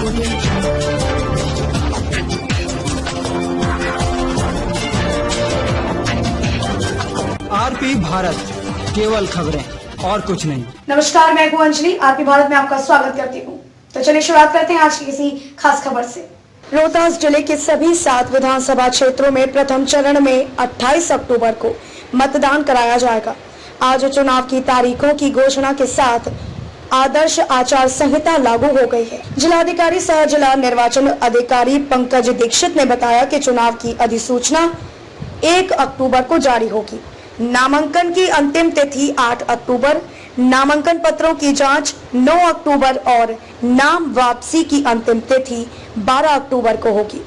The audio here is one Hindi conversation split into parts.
आरपी भारत, केवल खबरें और कुछ नहीं। नमस्कार, मैं हूं अंजलि। आरपी भारत में आपका स्वागत करती हूं। तो चलिए शुरुआत करते हैं आज की किसी खास खबर से। रोहतास जिले के सभी 7 विधानसभा क्षेत्रों में प्रथम चरण में 28 अक्टूबर को मतदान कराया जाएगा। आज चुनाव की तारीखों की घोषणा के साथ आदर्श आचार संहिता लागू हो गई है। जिलाधिकारी सह जिला निर्वाचन अधिकारी पंकज दीक्षित ने बताया कि चुनाव की अधिसूचना 1 अक्टूबर को जारी होगी। नामांकन की अंतिम तिथि 8 अक्टूबर, नामांकन पत्रों की जांच 9 अक्टूबर और नाम वापसी की अंतिम तिथि 12 अक्टूबर को होगी।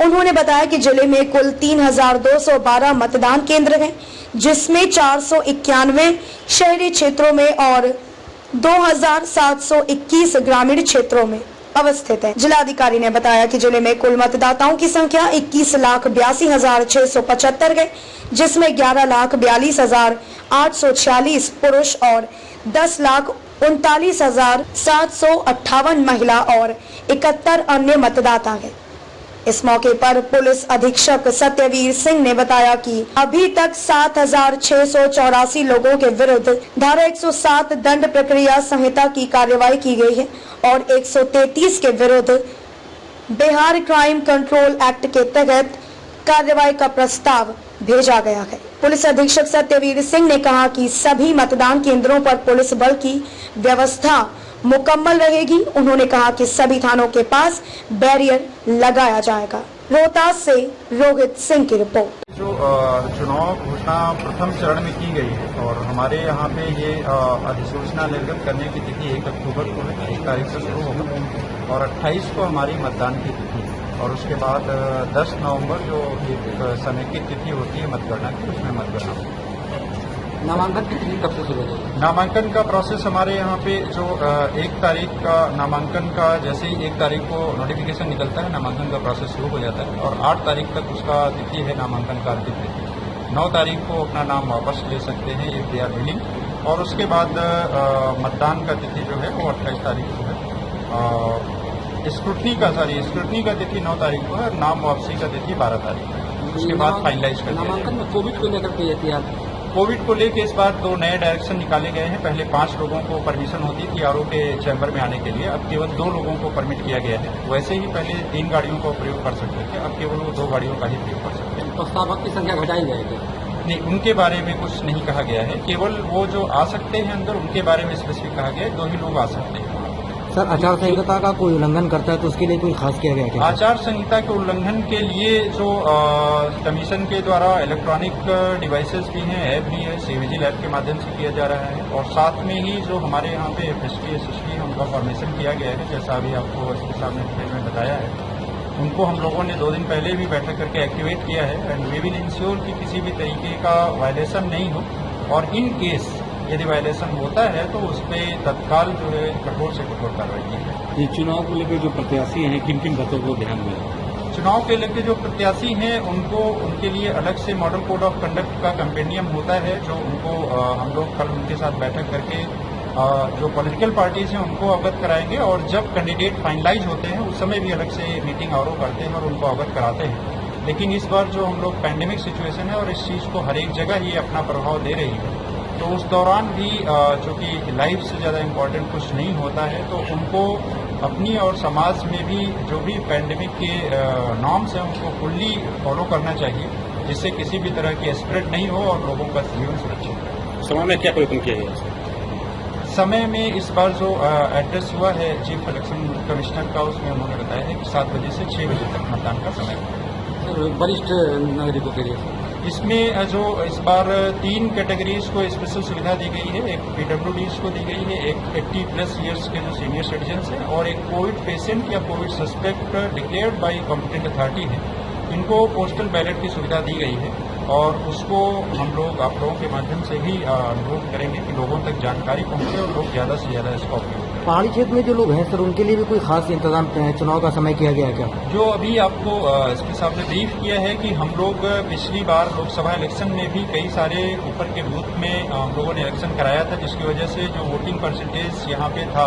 उन्होंने बताया कि जिले में कुल 3212 मतदान केंद्र हैं, जिसमें 491 शहरी क्षेत्रों में और 2721 ग्रामीण क्षेत्रों में अवस्थित है। जिलाधिकारी ने बताया कि जिले में कुल मतदाताओं की संख्या 21,82,675 है, जिसमें 11,42,846 पुरुष और 10,39,758 महिला और 71 अन्य मतदाता हैं। इस मौके पर पुलिस अधीक्षक सत्यवीर सिंह ने बताया कि अभी तक 7,684 लोगों के विरुद्ध धारा 107 दंड प्रक्रिया संहिता की कार्रवाई की गई है और 133 के विरुद्ध बिहार क्राइम कंट्रोल एक्ट के तहत कार्रवाई का प्रस्ताव भेजा गया है। पुलिस अधीक्षक सत्यवीर सिंह ने कहा कि सभी मतदान केंद्रों पर पुलिस बल की व्यवस्था मुकम्मल रहेगी। उन्होंने कहा कि सभी थानों के पास बैरियर लगाया जाएगा। रोहतास से रोहित सिंह की रिपोर्ट। जो चुनाव घोषणा प्रथम चरण में की गई है और हमारे यहाँ पे ये अधिसूचना निर्गत करने की तिथि 1 अक्टूबर को है, 1 तारीख से शुरू होगा और 28 को हमारी मतदान की तिथि है और उसके बाद 10 नवंबर जो एक समेकित तिथि होती है मतगणना की, उसमें मतगणना होगी। नामांकन की तिथि कब से शुरू होगी? नामांकन का प्रोसेस हमारे यहाँ पे जो 1 तारीख का नामांकन का जैसे ही 1 तारीख को नोटिफिकेशन निकलता है, नामांकन का प्रोसेस शुरू हो जाता है और 8 तारीख तक उसका तिथि है नामांकन का अंतिम तिथि। 9 तारीख को अपना नाम वापस ले सकते हैं इफ दे आर विलिंग और उसके बाद मतदान का तिथि जो है वो 28 तारीख को है। स्क्रूटनी का तिथि 9 तारीख को है, नाम वापसी का तिथि 12 तारीख को। उसके बाद फाइनलाइज कर नामांकन में कोविड को लेकर के एहतियात, कोविड को लेकर इस बार 2 नए डायरेक्शन निकाले गए हैं। पहले 5 लोगों को परमिशन होती थी आरओ के चैम्बर में आने के लिए, अब केवल 2 लोगों को परमिट किया गया है। वैसे ही पहले 3 गाड़ियों का प्रयोग कर सकते थे, अब केवल वो 2 गाड़ियों का ही प्रयोग कर सकते हैं। प्रस्तावक की संख्या घटाई जाएगी? नहीं, उनके बारे में कुछ नहीं कहा गया है, केवल वो जो आ सकते हैं अंदर उनके बारे में स्पेसिफिक कहा गया है। 2 ही लोग आ सकते हैं। सर, आचार संहिता का कोई उल्लंघन करता है तो उसके लिए कोई खास किया गया क्या? आचार संहिता के उल्लंघन के लिए जो कमीशन के द्वारा इलेक्ट्रॉनिक डिवाइसेस भी हैं, ऐप भी है, सीवीजिल ऐप के माध्यम से किया जा रहा है और साथ में ही जो हमारे यहाँ पे एफएसटी एसएसटी है उनका फॉर्मेशन किया गया है, जैसा अभी आपको इसके सामने डिटेल में बताया है। उनको हम लोगों ने 2 दिन पहले भी बैठक करके एक्टिवेट किया है एंड वी विल इंश्योर कि किसी भी तरीके का वायलेशन नहीं हो और इन केस यदि वायलेशन होता है तो उस पर तत्काल जो है कठोर से कठोर कार्रवाई की जाए। ये चुनाव को लेकर जो प्रत्याशी हैं किन किन बातों को ध्यान में? चुनाव के लेकर जो प्रत्याशी हैं उनको उनके लिए अलग से मॉडल कोड ऑफ कंडक्ट का कंपेनियम होता है, जो उनको हम लोग कल उनके साथ बैठक करके जो पॉलिटिकल पार्टीज हैं उनको अवगत कराएंगे और जब कैंडिडेट फाइनलाइज होते हैं उस समय भी अलग से मीटिंग और करते हैं और उनको अवगत कराते हैं। लेकिन इस बार जो हम लोग पैंडेमिक सिचुएशन है और इस चीज़ को हर एक जगह ये अपना प्रभाव दे रही है, तो उस दौरान भी चूँकि लाइफ से ज़्यादा इम्पोर्टेंट कुछ नहीं होता है, तो उनको अपनी और समाज में भी जो भी पैंडेमिक के नॉर्म्स हैं उनको फुल्ली फॉलो करना चाहिए, जिससे किसी भी तरह की स्प्रेड नहीं हो और लोगों का जीवन सुरक्षित हो। समय में क्या परिवर्तन किया गया? समय में इस बार जो एड्रेस हुआ है चीफ इलेक्शन कमिश्नर का, उसमें उन्होंने बताया है कि 7 बजे से 6 बजे तक मतदान का समय है। वरिष्ठ नागरिकों के लिए इसमें जो इस बार 3 कैटेगरीज को स्पेशल सुविधा दी गई है। एक पीडब्ल्यूडीज को दी गई है, एक 80+ ईयर्स के जो सीनियर सिटीजन्स हैं और एक कोविड पेशेंट या Covid suspect declared by competent authority है। इनको पोस्टल बैलेट की सुविधा दी गई है और उसको हम लोग आप लोगों के माध्यम से भी अनुरोध करेंगे कि लोगों तक जानकारी पहुंचे और लोग ज़्यादा से ज़्यादा इसका उपयोग करें। पहाड़ी क्षेत्र में जो लोग हैं सर, उनके लिए भी कोई खास इंतजाम चुनाव का समय किया गया है क्या? जो अभी आपको इसके सामने ब्रीफ किया है कि हम लोग पिछली बार लोकसभा इलेक्शन में भी कई सारे ऊपर के बूथ में हम लोगों ने इलेक्शन कराया था, जिसकी वजह से जो वोटिंग परसेंटेज यहाँ पे था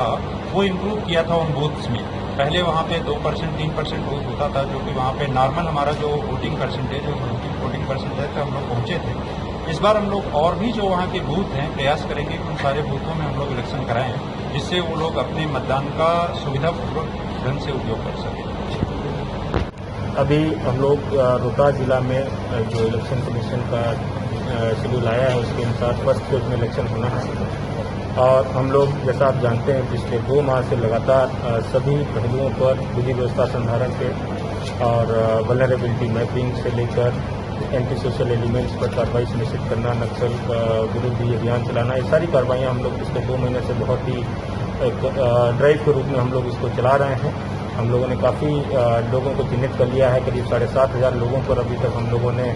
वो इम्प्रूव किया था उन बूथ्स में। पहले वहाँ पे 2% 3% वोट होता था, जो कि वहाँ पे नॉर्मल हमारा जो वोटिंग परसेंटेज है हम लोग पहुँचे थे। इस बार हम लोग और भी जो वहाँ के बूथ हैं प्रयास करेंगे कि उन सारे बूथों में हम लोग इलेक्शन कराएं, जिससे वो लोग अपने मतदान का सुविधापूर्वक ढंग से उपयोग कर सकें। अभी हम लोग रोहतास जिला में जो इलेक्शन कमीशन का शेड्यूल आया है उसके अनुसार फर्स्ट फेज में इलेक्शन होना है और हम लोग जैसा आप जानते हैं पिछले 2 माह से लगातार सभी पहलुओं पर विधि व्यवस्था संधारण के और वल्नरेबिलिटी मैपिंग से लेकर एंटी सोशल एलिमेंट्स पर कार्रवाई सुनिश्चित करना, नक्सल विरोधी अभियान चलाना, ये सारी कार्रवाइयाँ हम लोग पिछले 2 महीने से बहुत ही एक ड्राइव के रूप में हम लोग इसको चला रहे हैं। हम लोगों ने काफ़ी लोगों को चिन्हित कर लिया है, करीब 7,500 लोगों पर अभी तक हम लोगों ने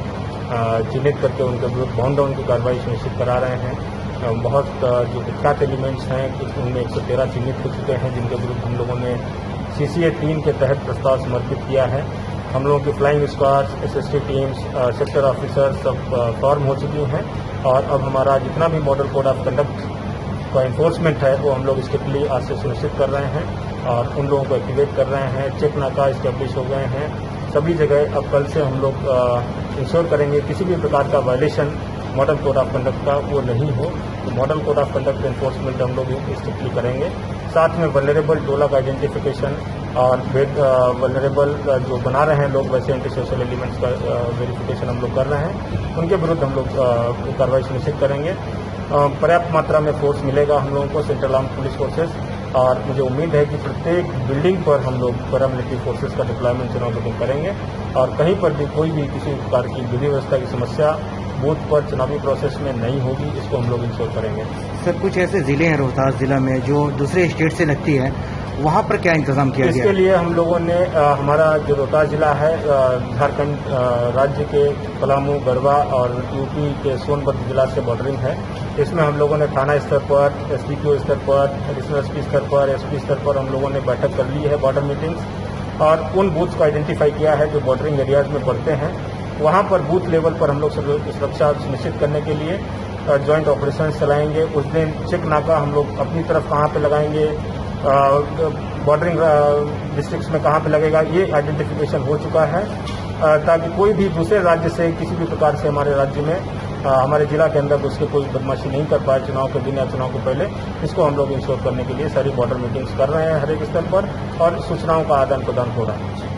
चिन्हित करके उनके विरुद्ध बाउंड डाउन की कार्रवाई सुनिश्चित करा रहे हैं। बहुत जो कुख्यात एलिमेंट्स हैं उनमें 113 चिन्हित हो चुके हैं, जिनके विरुद्ध हम लोगों ने CCA 3 के तहत प्रस्ताव समर्पित किया है। हम लोगों की flying squads, SST teams, sector officer सब फॉर्म हो चुकी हैं और अब हमारा जितना भी मॉडल कोड ऑफ कंडक्ट का इन्फोर्समेंट है वो हम लोग स्ट्रिक्टली आज से सुनिश्चित कर रहे हैं और उन लोगों को एक्टिवेट कर रहे हैं। चेक नाका इस्टेब्लिश हो गए हैं सभी जगह। अब कल से हम लोग इंश्योर करेंगे किसी भी प्रकार का violation model code of conduct का वो नहीं हो, तो model code of conduct enforcement हम लोग स्ट्रिक्टली करेंगे। साथ में वल्नरेबल टोला का आइडेंटिफिकेशन और वल्नरेबल जो बना रहे हैं लोग वैसे एंटी सोशल एलिमेंट्स का वेरिफिकेशन हम लोग कर रहे हैं, उनके विरुद्ध हम लोग कार्रवाई सुनिश्चित करेंगे। पर्याप्त मात्रा में फोर्स मिलेगा हम लोगों को, सेंट्रल आर्म पुलिस फोर्सेस, और मुझे उम्मीद है कि प्रत्येक बिल्डिंग पर हम लोग पैरामिलिट्री फोर्सेस का डिप्लॉयमेंट चुनाव के दिन करेंगे और कहीं पर भी कोई भी किसी प्रकार की विधि व्यवस्था की समस्या बूथ पर चुनावी प्रोसेस में नहीं होगी, इसको हम लोग इंश्योर करेंगे। सर, कुछ ऐसे जिले हैं रोहतास जिला में जो दूसरे स्टेट से लगती है, वहाँ पर क्या इंतजाम किया गया? इसके लिए हम लोगों ने हमारा जो रोहतास जिला है झारखंड राज्य के पलामू, गढ़वा और यूपी के सोनभद्र जिला से बॉर्डरिंग है। इसमें हम लोगों ने थाना स्तर पर, SDPO स्तर पर, एडिशनल SP स्तर पर, SP स्तर पर हम लोगों ने बैठक कर ली है, बॉर्डर मीटिंग्स, और उन बूथ्स को आइडेंटिफाई किया है जो बॉर्डरिंग एरियाज में पड़ते हैं। वहाँ पर बूथ लेवल पर हम लोग सुरक्षा सुनिश्चित करने के लिए जॉइंट ऑपरेशन चलाएंगे। उस दिन चेक नाका हम लोग अपनी तरफ कहाँ पे लगाएंगे, बॉर्डरिंग डिस्ट्रिक्ट्स में कहाँ पे लगेगा, ये आइडेंटिफिकेशन हो चुका है, ताकि कोई भी दूसरे राज्य से किसी भी प्रकार से हमारे राज्य में हमारे जिला के अंदर उसके कोई बदमाशी नहीं कर पाए चुनाव के दिन या चुनाव को पहले। इसको हम लोग इंश्योर करने के लिए सारी बॉर्डर मीटिंग्स कर रहे हैं हर एक स्तर पर और सूचनाओं का आदान प्रदान हो रहा है।